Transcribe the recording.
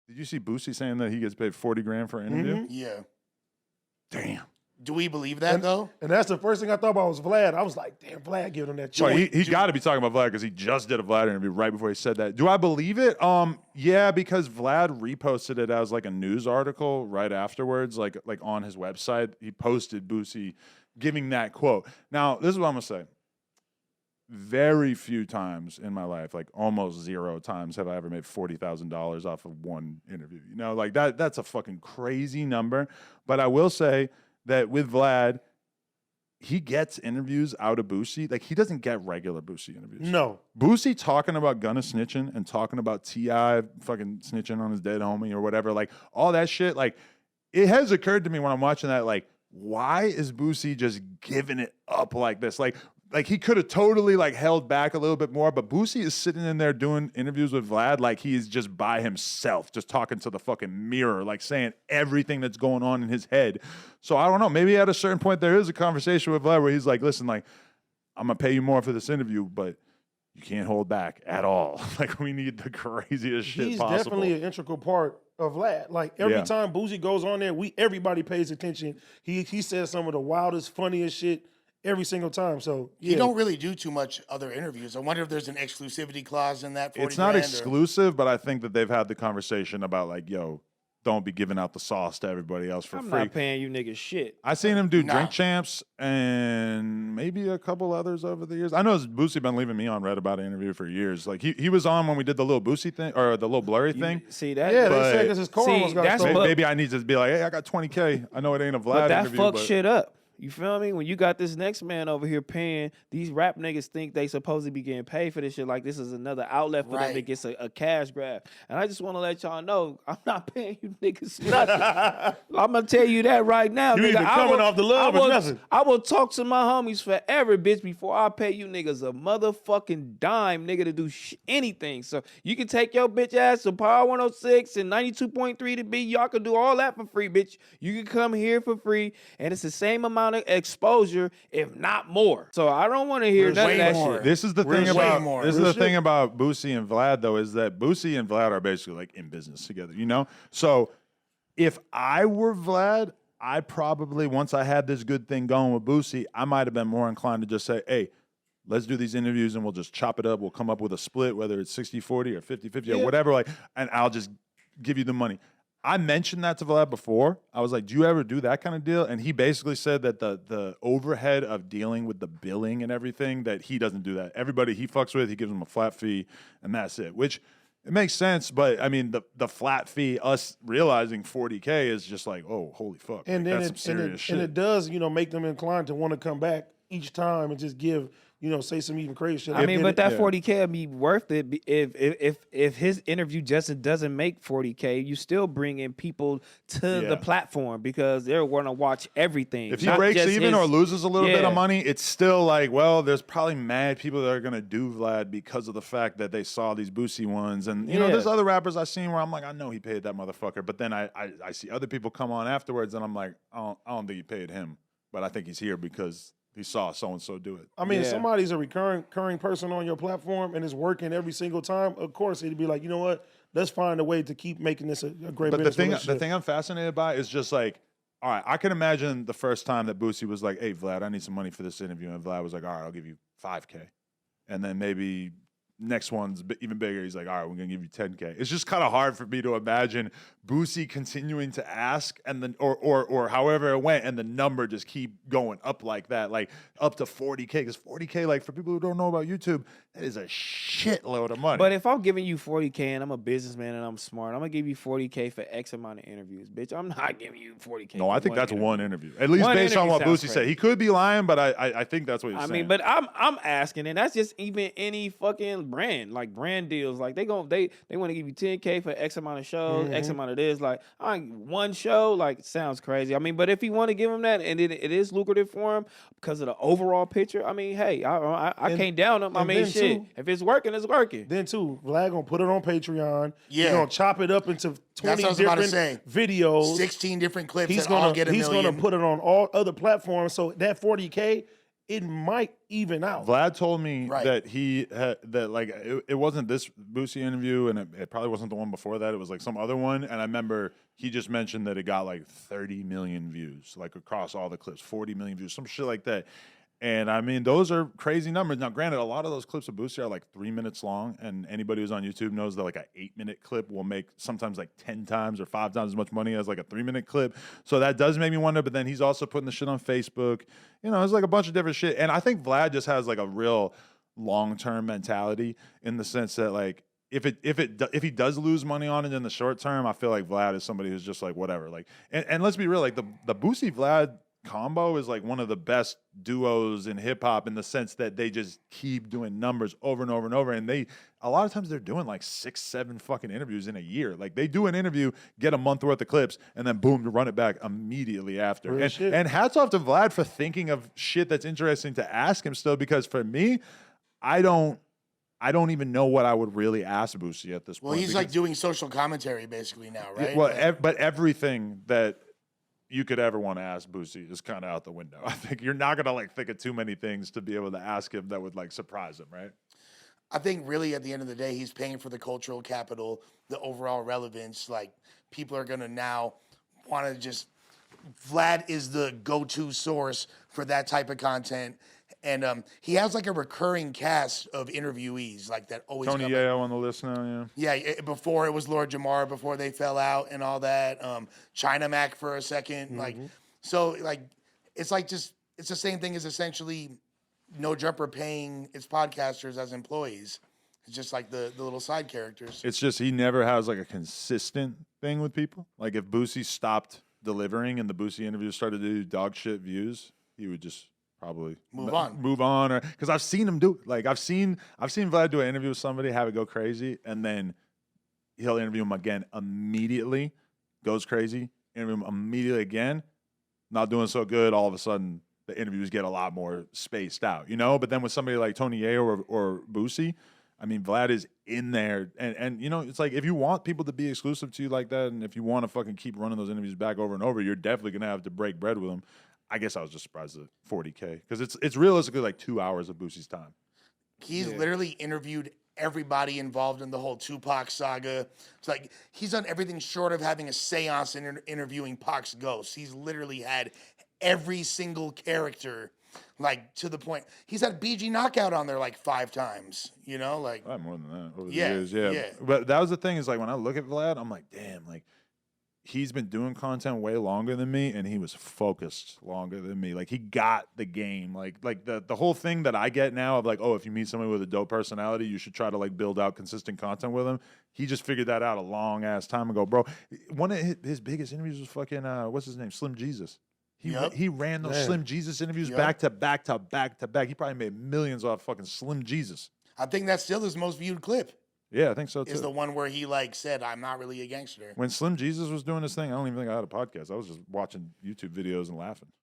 Did you see Boosie saying that he gets paid 40 grand for an interview? Yeah. Damn. Do we believe that, though? And that's the first thing I thought about was Vlad. I was like, damn, Vlad giving him that So joint. he got to be talking about Vlad because he just did a Vlad interview right before he said that. Do I believe it? Yeah, because Vlad reposted it as like a news article right afterwards, like on his website. He posted Boosie giving that quote. Now, this is what I'm gonna say. Very few times in my life, like almost 0 times, have I ever made $40,000 off of one interview. You know, like that's a fucking crazy number. But I will say that with Vlad, he gets interviews out of Boosie. Like, he doesn't get regular Boosie interviews. No. Boosie talking about Gunna snitching and talking about T.I. fucking snitching on his dead homie or whatever, like, all that shit, like, it has occurred to me when I'm watching that, like, why is Boosie just giving it up like this? Like he could have totally like held back a little bit more, but Boosie is sitting in there doing interviews with Vlad like he's just by himself, just talking to the fucking mirror, like saying everything that's going on in his head. So I don't know. Maybe at a certain point there is a conversation with Vlad where he's like, listen, like, I'm gonna pay you more for this interview, but you can't hold back at all. Like, we need the craziest shit He's possible. definitely an integral part of Vlad. Like, every time Boosie goes on there, everybody pays attention. He says some of the wildest, funniest shit every single time. So You don't really do too much other interviews. I wonder if there's an exclusivity clause in that. 40 It's not grand exclusive, but I think that they've had the conversation about like, yo, don't be giving out the sauce to everybody else for I'm free. not paying you niggas shit. I seen him do Drink Champs and maybe a couple others over the years. I know Boosie been leaving me on red about an interview for years. Like he was on when we did the little Boosie thing or the little blurry thing. See that? Yeah, But- they said because his car See, almost got that's stolen. Maybe I need to be like, hey, I got 20K. I know it ain't a Vlad But that interview, fucks but shit up. You feel me? When you got this next man over here paying, these rap niggas think they supposed to be getting paid for this shit like this is another outlet for them to get a cash grab. And I just want to let y'all know, I'm not paying you niggas nothing. I'm going to tell you that right now. You nigga. either coming off the love or nothing. I will talk to my homies forever, bitch, before I pay you niggas a motherfucking dime, nigga, to do anything. So you can take your bitch ass to Power 106 and 92.3 to be. Y'all can do all that for free, bitch. You can come here for free, and it's the same amount of exposure, if not more. So I don't want to hear none of that shit. This is the thing way about more. this is the thing about Boosie and Vlad though, is that Boosie and Vlad are basically like in business together, you know? So if I were Vlad, I probably, once I had this good thing going with Boosie, I might have been more inclined to just say, hey, let's do these interviews and we'll just chop it up. We'll come up with a split, whether it's 60-40 or 50-50 or whatever, like, and I'll just give you the money. I mentioned that to Vlad before. I was like, do you ever do that kind of deal? And he basically said that the overhead of dealing with the billing and everything, that he doesn't do that. Everybody he fucks with, he gives them a flat fee, and that's it. Which, it makes sense, but I mean, the flat fee, us realizing 40K is just like, oh, holy fuck. And like, then that's some serious shit. and it does, make them inclined to want to come back each time and just give, say some even crazy shit. I mean, but that 40K would be worth it if his interview just doesn't make 40K. You still bring in people to the platform because they're going to watch everything. If he breaks even or loses a little bit of money, it's still like, well, there's probably mad people that are going to do Vlad because of the fact that they saw these Boosie ones. And, you know, there's other rappers I've seen where I'm like, I know he paid that motherfucker. But then I see other people come on afterwards and I'm like, I don't think he paid him. But I think he's here because he saw so-and-so do it. I mean, if somebody's a recurring person on your platform and it's working every single time, of course, it'd be like, you know what? Let's find a way to keep making this a great business relationship. The thing I'm fascinated by is just like, all right, I can imagine the first time that Boosie was like, hey, Vlad, I need some money for this interview. And Vlad was like, all right, I'll give you 5K. And then maybe next one's even bigger. He's like, all right, we're going to give you 10K. It's just kind of hard for me to imagine Boosie continuing to ask and then, or however it went, and the number just keep going up like that, like up to 40K. Because 40K, like for people who don't know about YouTube, that is a shitload of money. But if I'm giving you 40K and I'm a businessman and I'm smart, I'm going to give you 40K for X amount of interviews. Bitch, I'm not giving you 40K. No, I think that's one interview. At least based on what Boosie said. He could be lying, but I think that's what he's saying. I mean, but I'm asking, and that's just even any fucking brand, like brand deals. Like they want to give you 10K for X amount of shows, X amount of this. Like one show, like sounds crazy. I mean, but if you want to give him that and it is lucrative for him because of the overall picture, I mean, hey, I can't down him. I mean, shit. If it's working, it's working. Then too, Vlad gonna put it on Patreon. Yeah. He's gonna chop it up into 20 different videos. 16 different clips. He's all get a gonna million. put it on all other platforms. So that 40K it might even out. Vlad told me Right. that it wasn't this Boosie interview, and it probably wasn't the one before that. It was like some other one, and I remember he just mentioned that it got like 30 million views, like across all the clips, 40 million views, some shit like that. And I mean, those are crazy numbers. Now, granted, a lot of those clips of Boosie are like 3 minutes long, and anybody who's on YouTube knows that like an 8-minute clip will make sometimes like 10 times or 5 times as much money as like a 3-minute clip. So that does make me wonder. But then he's also putting the shit on Facebook. You know, it's like a bunch of different shit. And I think Vlad just has like a real long-term mentality in the sense that like if he does lose money on it in the short term, I feel like Vlad is somebody who's just like whatever. Like, and let's be real, like the Boosie Vlad combo is like one of the best duos in hip hop in the sense that they just keep doing numbers over and over and over. And a lot of times they're doing like 6-7 fucking interviews in a year. Like they do an interview, get a month worth of clips, and then boom, to run it back immediately after. And hats off to Vlad for thinking of shit that's interesting to ask him still, because for me, I don't even know what I would really ask Boosie at this point. Well, he's like doing social commentary basically now, right? Well, but everything that you could ever want to ask Boosie is kind of out the window. I think you're not gonna like think of too many things to be able to ask him that would like surprise him, right? I think really at the end of the day, he's paying for the cultural capital, the overall relevance. Like people are gonna now want to just. Vlad is the go-to source for that type of content, and he has like a recurring cast of interviewees like that always. Tony Yayo on the list now, yeah. Yeah, before it was Lord Jamar, before they fell out and all that. China Mac for a second, like so, like it's like just it's the same thing as essentially No Jumper paying its podcasters as employees. It's just like the little side characters. It's just he never has like a consistent thing with people. Like if Boosie stopped delivering and the Boosie interviews started to do dog shit views, he would just probably move on, or because I've seen him do it. Like I've seen Vlad do an interview with somebody, have it go crazy, and then he'll interview him again immediately, goes crazy, interview him immediately again, not doing so good. All of a sudden, the interviews get a lot more spaced out, you know. But then with somebody like Tony Yayo or Boosie, I mean, Vlad is in there, and you know, it's like if you want people to be exclusive to you like that, and if you want to fucking keep running those interviews back over and over, you're definitely gonna have to break bread with them. I guess I was just surprised at 40K because it's realistically like 2 hours of Boosie's time. He's literally interviewed everybody involved in the whole Tupac saga. It's like he's done everything short of having a seance and interviewing Pac's ghost. He's literally had every single character, like to the point. He's had BG Knockout on there like 5 times, you know, like More than that over the Yeah, years, yeah. yeah. But that was the thing is like when I look at Vlad, I'm like, damn, like he's been doing content way longer than me, and he was focused longer than me. Like he got the game. Like the whole thing that I get now of like, oh, if you meet somebody with a dope personality, you should try to like build out consistent content with them. He just figured that out a long ass time ago, bro. One of his biggest interviews was fucking what's his name, Slim Jesus. He ran those Slim Jesus interviews back to back to back to back. He probably made millions off fucking Slim Jesus. I think that's still his most viewed clip. Yeah, I think so too. Is the one where he like said, "I'm not really a gangster." When Slim Jesus was doing his thing, I don't even think I had a podcast. I was just watching YouTube videos and laughing.